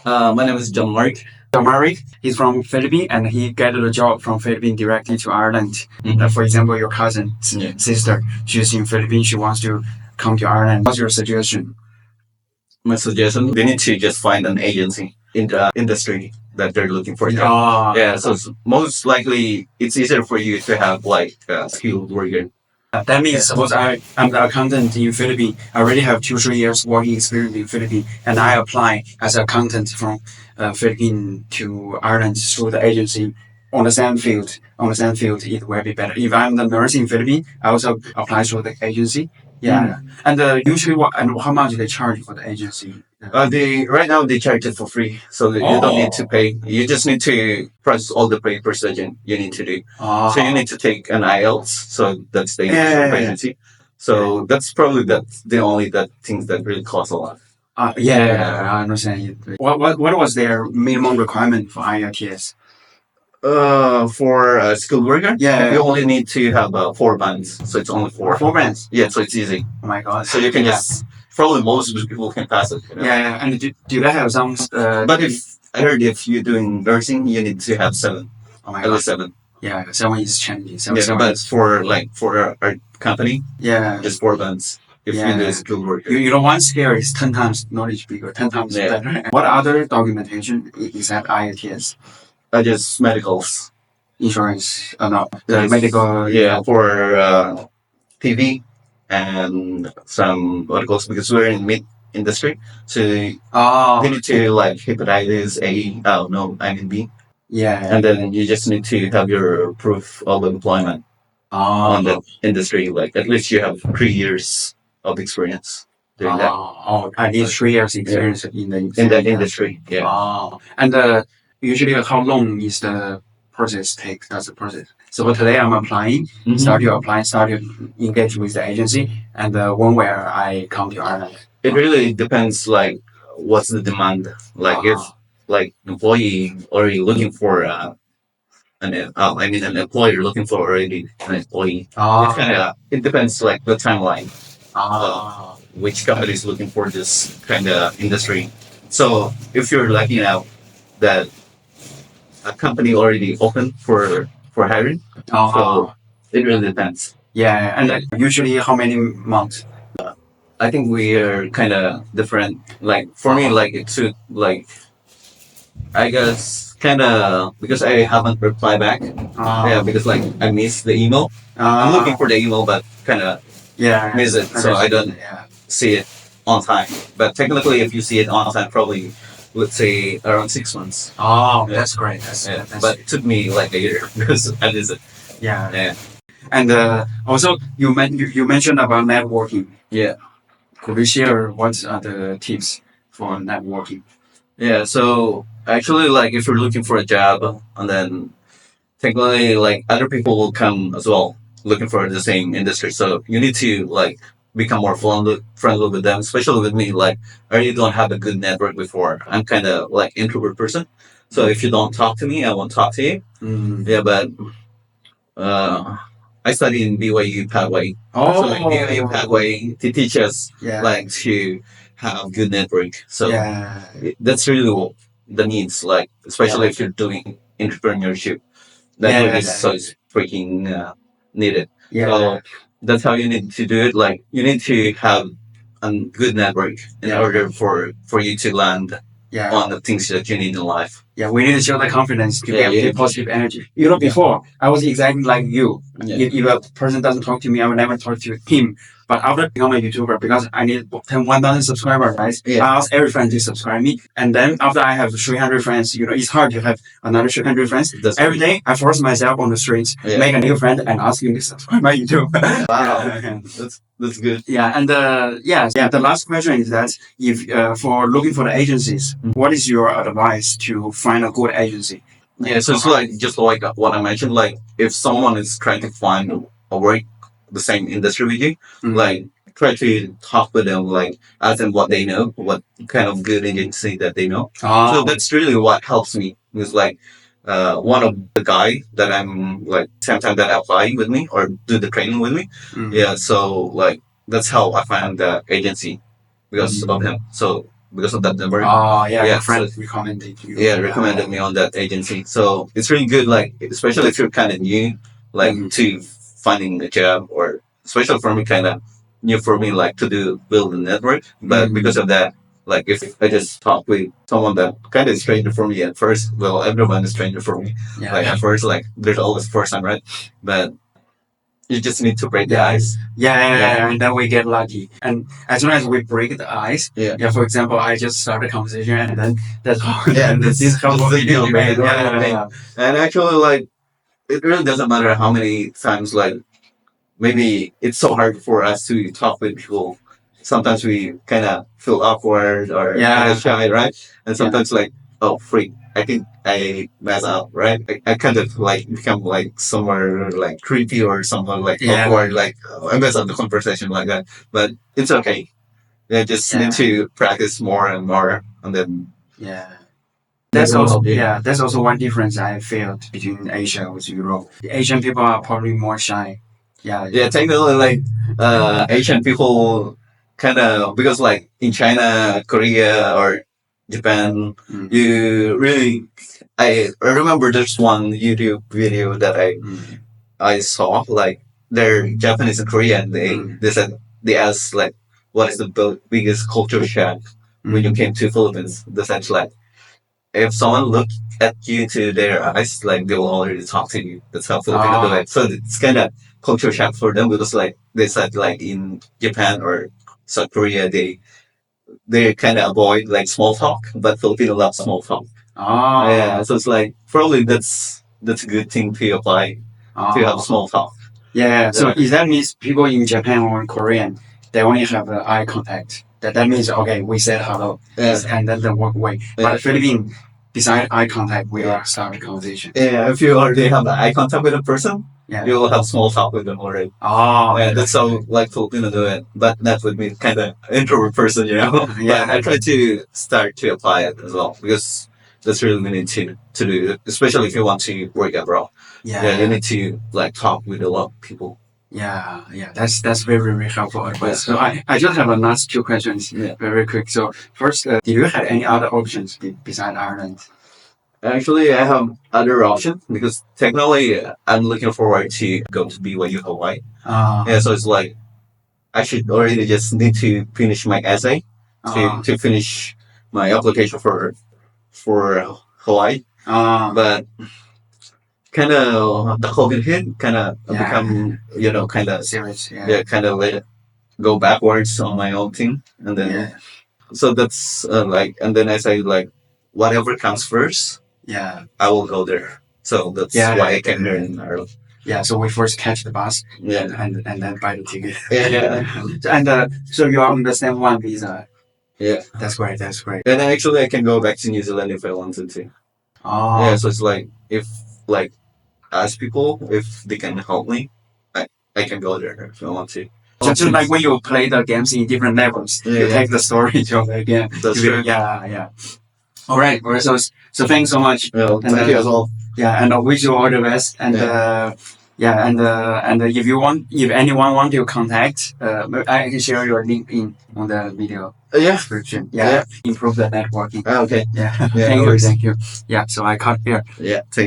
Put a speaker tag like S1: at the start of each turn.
S1: My name is John Murrig.
S2: John Murrig, he's from Philippines and he got a job from Philippines directly to Ireland. For example, your cousin,
S1: Yeah.
S2: sister, she's in Philippines, she wants to come to Ireland. What's your suggestion?
S1: My suggestion: they need to just find an agency in the industry that they're looking for a job. Yeah, so most likely it's easier for you to have like a skilled worker.
S2: That means suppose I'm the accountant in Philippines. I already have 2 3 years working experience in Philippines, and I apply as an accountant from Philippines to Ireland through the agency on the same field. On the same field, it will be better. If I'm the nurse in Philippines, I also apply through the agency. Yeah, and usually what and how much they charge for the agency?
S1: They right now they charge it for free, so that you don't need to pay. You just need to process all the papers that you need to do. So you need to take an IELTS, so that's the English proficiency. So that's probably the only that things that really cost a lot.
S2: I understand. What was their minimum requirement for IELTS?
S1: For a skilled worker,
S2: Yeah.
S1: you only need to have 4 bands, so it's only four.
S2: 4 bands.
S1: Yeah, so it's easy.
S2: Oh my god.
S1: So you can just probably most people can pass it.
S2: Yeah, and do they have some?
S1: But if I heard if you're doing nursing, you need to have 7.
S2: Oh my
S1: At least 7.
S2: Yeah, 7 is challenging.
S1: Yeah, but for our company,
S2: yeah,
S1: just 4 bands. If you do a skilled worker,
S2: you know, one skill is 10 times knowledge bigger, 10 times better. What other documentation is that IELTS?
S1: Just medicals,
S2: insurance, no, the medical.
S1: Yeah, for TV and some articles because we're in meat industry, so they need to like hepatitis A. Oh no, I mean B.
S2: Yeah,
S1: and then you just need to have your proof of employment on that industry. Like at least you have 3 years of experience doing that.
S2: I need 3 years experience
S1: in that industry. Yeah.
S2: And usually, how long is the process take? That's the process. So today I'm applying, started applying, started engage with the agency, and when will I come to Ireland?
S1: It really depends. Like, what's the demand? Like, if like employee already looking for an employer looking for already an employee. It depends like the timeline. Which company is looking for this kind of industry. So if you're lucky now that a company already open for hiring, so it really depends.
S2: Yeah, and like, usually how many months?
S1: I think we are kind of different. Like for me, like it took like I guess kind of because I haven't replied back. Yeah, because like I missed the email. I'm looking for the email, but kind of miss it, so I don't see it on time. But technically, if you see it on time, probably let's say around 6 months.
S2: That's great.
S1: But it took me like a year because I missed it.
S2: Yeah. And also, you mentioned about networking.
S1: Yeah.
S2: Could you share what are the tips for networking?
S1: Yeah. So actually, like if you're looking for a job, and then technically, like other people will come as well looking for the same industry. So you need to like become more friendly with them, especially with me. Like I really don't have a good network before. I'm kind of like introvert person. So if you don't talk to me, I won't talk to you. Yeah, but I studied in BYU Paraguay. So like BYU Paraguay, they teach us like to have good network. So that's really the needs. Like especially if you're doing entrepreneurship, network is so freaking needed. So that's how you need to do it. Like you need to have a good network in order for you to land on the things that you need in life.
S2: Yeah, we need to show the confidence to get positive energy. You know, before I was exactly like you. If a person doesn't talk to me, I will never talk to him. But after becoming a YouTuber, because I need 1,000 subscribers, right? I ask every friend to subscribe me. And then after I have 300 friends, you know, it's hard to have another 300 friends. Every day, I force myself on the streets, make a new friend, and ask him to subscribe my YouTube.
S1: Wow, that's good.
S2: Yeah, and the last question is that if for looking for the agencies, what is your advice to find a good agency?
S1: Yeah, so it's like just like what I mentioned. Like if someone is trying to find a work the same industry with you, like try to talk with them, like ask them what they know, what kind of good agency that they know. So that's really what helps me. Because like one of the guy that I'm like same time that apply with me or do the training with me. Yeah, so like that's how I found the agency because of him. So because of that network.
S2: Oh yeah,
S1: Yeah,
S2: your friend
S1: so
S2: recommended you.
S1: yeah, recommended me on that agency. So it's really good, like especially if you're kind of new, like to finding a job, or especially for me, kind of new for me, like to do build a network. But because of that, like if I just talk with someone that kind of stranger for me at first, well, everyone is stranger for me.
S2: Yeah.
S1: Like at first, like there's always first time, right? But you just need to break the ice.
S2: Yeah, and then we get lucky. And as soon as we break the ice, for example, I just start a conversation, and then that's how this is how we
S1: you know,
S2: made.
S1: And actually, like it really doesn't matter how many times, like maybe it's so hard for us to talk with people. Sometimes we kind of feel awkward or kind of shy, right? And sometimes like, oh, freak, I think I mess up, right? I kind of like become like somewhere like creepy or someone like awkward, like I mess up the conversation like that. But it's okay. Yeah, just need to practice more and more, and then
S2: that's also that's also one difference I felt between Asia with Europe. The Asian people are probably more shy.
S1: Yeah, technically, like Asian people kind of, because like in China, Korea, or Japan, you really. I remember there's one YouTube video that I saw, like they're Japanese and Korean. They said, they asked like, what is the biggest culture shock when you came to Philippines? They said like, if someone look at you to their eyes, like they will already talk to you. That's how Filipino do it. So it's kind of culture shock for them, because like they said, like in Japan or South Korea, they kind of avoid like small talk, but Filipino love small talk. Yeah, so it's like probably that's a good thing to apply to have small talk.
S2: So if that means people in Japan or in Korean, they only have eye contact. That means okay, we said hello, and then they walk away. But Philippines, beside eye contact, we are start a conversation.
S1: Yeah, if you already have eye contact with a person, you will have small talk with them already. Yeah, that's how like Filipino do it, but not with me, kind of introvert person, you know. But I try to start to apply it as well, because that's really needed to do, especially if you want to work abroad. Yeah, you need to like talk with a lot of people.
S2: That's very, very helpful advice. So I just have a last two questions, very quick. So first, do you have any other options beside Ireland?
S1: Actually, I have other option, because technically I'm looking forward to go to BYU Hawaii. Yeah, so it's like I should already just need to finish my essay to finish my application for Hawaii. But kind of the COVID hit, kind of become kind of
S2: Serious,
S1: kind of let it go backwards on my own thing, and then so that's like, and then I say like, whatever comes first, I will go there. So that's why I came here in Ireland.
S2: So we first catch the bus,
S1: Yeah,
S2: and then buy the ticket.
S1: yeah,
S2: And so you are on the stamp one visa.
S1: yeah.
S2: That's great. That's great.
S1: And actually, I can go back to New Zealand if I wanted to. Yeah, so it's like, if like ask people if they can help me, I can go there if I want to.
S2: Just like when you play the games in different levels, you take the story to again.
S1: That's true.
S2: All right. So thanks so much.
S1: Well, thank you as well.
S2: And I wish you all the best. And and if anyone want to contact, I can share your LinkedIn on the video description. Improve the networking.
S1: Okay.
S2: Thank you. Yeah. So I cut here.
S1: Yeah.